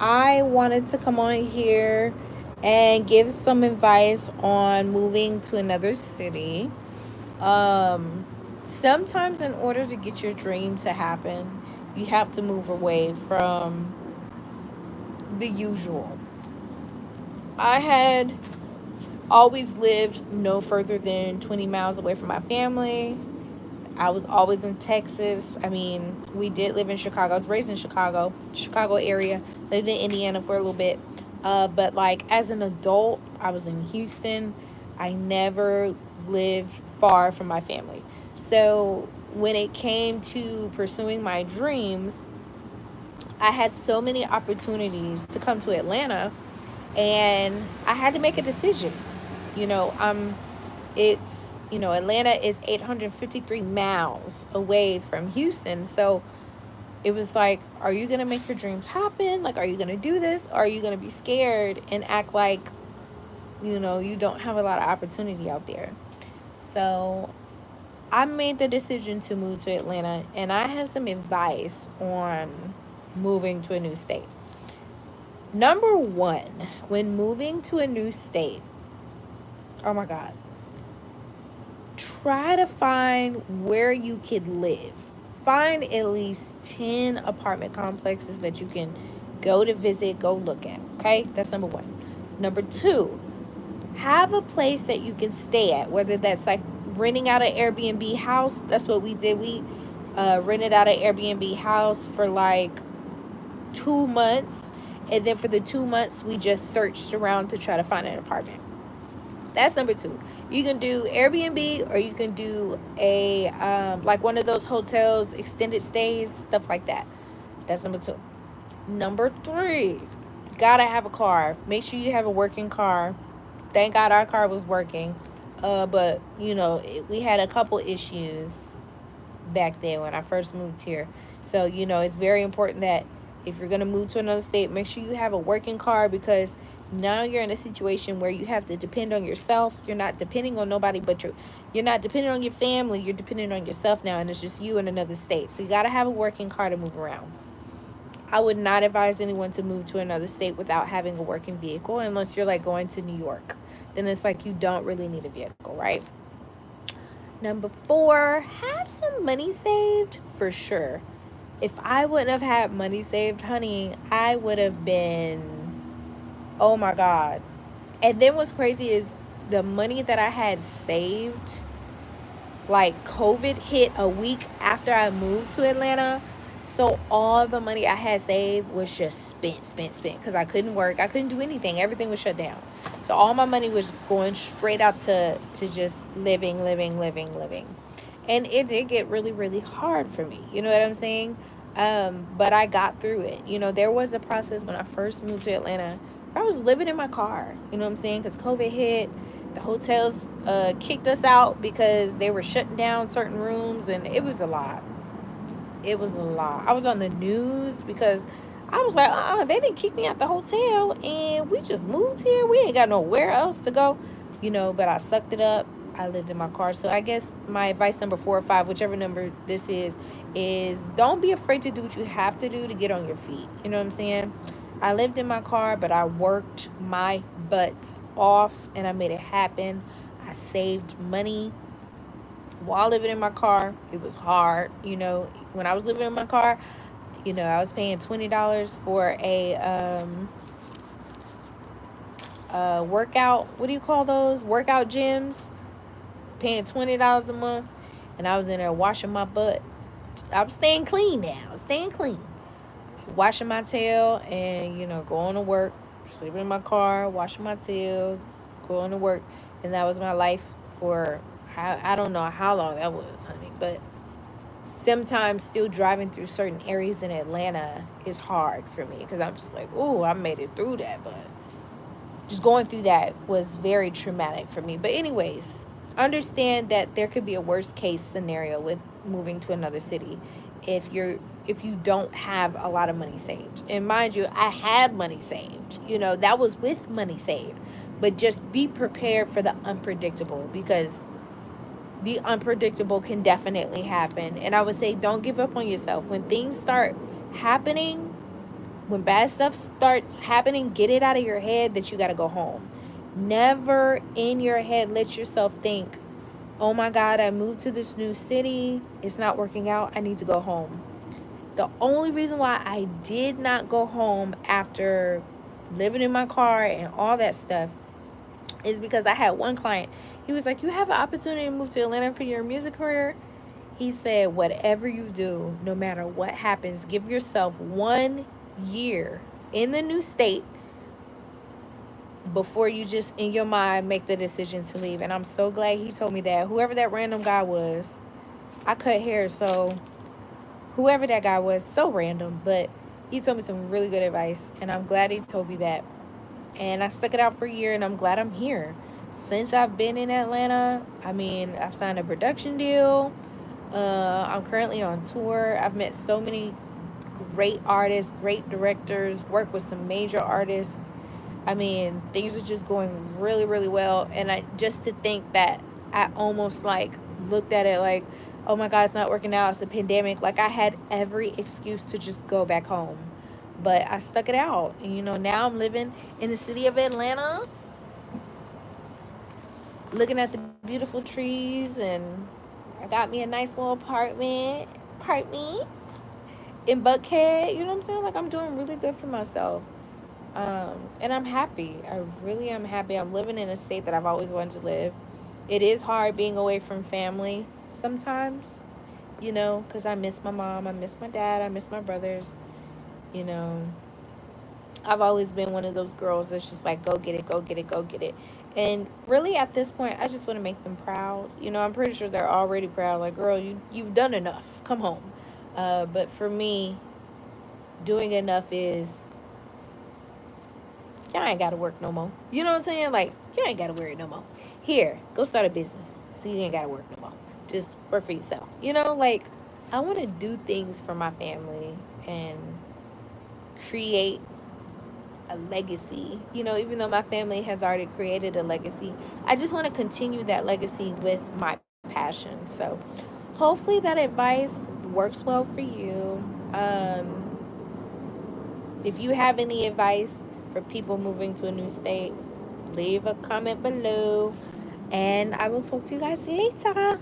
I wanted to come on here and give some advice on moving to another city. Um, Sometimes, in order to get your dream to happen, you have to move away from the usual. I had always lived no further than 20 miles away from my family. I was always in Texas. I mean, we did live in Chicago. I was raised in Chicago area. Lived in Indiana for a little bit. But like as an adult, I was in Houston. I never lived far from my family. So when it came to pursuing my dreams, I had so many opportunities to come to Atlanta, and I had to make a decision. You know, Atlanta is 853 miles away from Houston. So it was like, are you going to make your dreams happen? Like, are you going to do this? Or are you going to be scared and act like, you don't have a lot of opportunity out there? So I made the decision to move to Atlanta, and I have some advice on moving to a new state. Number one, when moving to a new state, oh my God, try to find where you could live. Find at least 10 apartment complexes that you can go to visit, go look at. Okay? That's number one. Number two, have a place that you can stay at, whether that's like renting out an Airbnb house. That's what we did. We rented out an Airbnb house for like 2 months. And then for the 2 months, we just searched around to try to find an apartment. That's number two. You can do Airbnb, or you can do a like one of those hotels, extended stays, stuff like that. That's number two. Number three, gotta have a car. Make sure you have a working car. Thank God our car was working. But we had a couple issues back then when I first moved here. So, it's very important that if you're going to move to another state, make sure you have a working car, because now you're in a situation where you have to depend on yourself. You're not depending on nobody but you're not depending on your family. You're depending on yourself now, and it's just you in another state. So you got to have a working car to move around. I would not advise anyone to move to another state without having a working vehicle, unless you're like going to New York. Then it's like you don't really need a vehicle, right? Number four, have some money saved for sure. If I wouldn't have had money saved, honey, I would have been, oh my God. And then what's crazy is the money that I had saved, like COVID hit a week after I moved to Atlanta. So all the money I had saved was just spent because I couldn't work. I couldn't do anything. Everything was shut down. So all my money was going straight out to just living. And it did get really, really hard for me. You know what I'm saying? But I got through it. There was a process when I first moved to Atlanta where I was living in my car. You know what I'm saying? Because COVID hit. The hotels kicked us out because they were shutting down certain rooms, and it was a lot. It was a lot. I was on the news because I was like, they didn't kick me out the hotel, and we just moved here. We ain't got nowhere else to go, but I sucked it up. I lived in my car. So I guess my advice number 4 or 5, whichever number this is don't be afraid to do what you have to do to get on your feet. You know what I'm saying? I lived in my car, but I worked my butt off and I made it happen. I saved money while living in my car. It was hard. When I was living in my car, I was paying $20 for a workout. What do you call those? Workout gyms. Paying $20 a month, and I was in there washing my butt. I'm staying clean now. Staying clean. Washing my tail and, going to work, sleeping in my car, washing my tail, going to work. And that was my life for, I don't know how long that was, honey. But sometimes still driving through certain areas in Atlanta is hard for me because I'm just like, ooh, I made it through that. But just going through that was very traumatic for me. But anyways, understand that there could be a worst case scenario with moving to another city if you don't have a lot of money saved. And mind you, I had money saved. That was with money saved. But just be prepared for the unpredictable, because the unpredictable can definitely happen. And I would say don't give up on yourself. When things start happening, When bad stuff starts happening, get it out of your head that you got to go home. Never in your head let yourself think, oh my God, I moved to this new city. It's not working out. I need to go home. The only reason why I did not go home after living in my car and all that stuff is because I had one client. He was like, you have an opportunity to move to Atlanta for your music career. He said, whatever you do, no matter what happens, give yourself 1 year in the new state before you just in your mind make the decision to leave. And I'm so glad he told me that. Whoever that random guy was, I cut hair, so whoever that guy was, so random, but he told me some really good advice, and I'm glad he told me that. And I stuck it out for a year, and I'm glad I'm here. Since I've been in Atlanta, I mean, I've signed a production deal. I'm currently on tour. I've met so many great artists, great directors, worked with some major artists. I mean, things are just going really, really well. And I just to think that I almost like looked at it like, oh my God, it's not working out. It's a pandemic. Like I had every excuse to just go back home. But I stuck it out. And you know, now I'm living in the city of Atlanta, looking at the beautiful trees, and I got me a nice little apartment in Buckhead. You know what I'm saying? Like I'm doing really good for myself. And I'm happy. I really am happy. I'm living in a state that I've always wanted to live. It is hard being away from family sometimes, you know, because I miss my mom, I miss my dad, I miss my brothers, you know. I've always been one of those girls that's just like, go get it, go get it, go get it. And really at this point, I just want to make them proud. You know, I'm pretty sure they're already proud. Like, girl, you've done enough. Come home. But for me, doing enough is y'all ain't gotta work no more. You know what I'm saying? Like, you ain't gotta worry no more. Here, go start a business. So you ain't gotta work no more. Just work for yourself. You know, like, I wanna do things for my family and create a legacy. You know, even though my family has already created a legacy, I just wanna continue that legacy with my passion. So hopefully that advice works well for you. If you have any advice for people moving to a new state, leave a comment below. And I will talk to you guys later.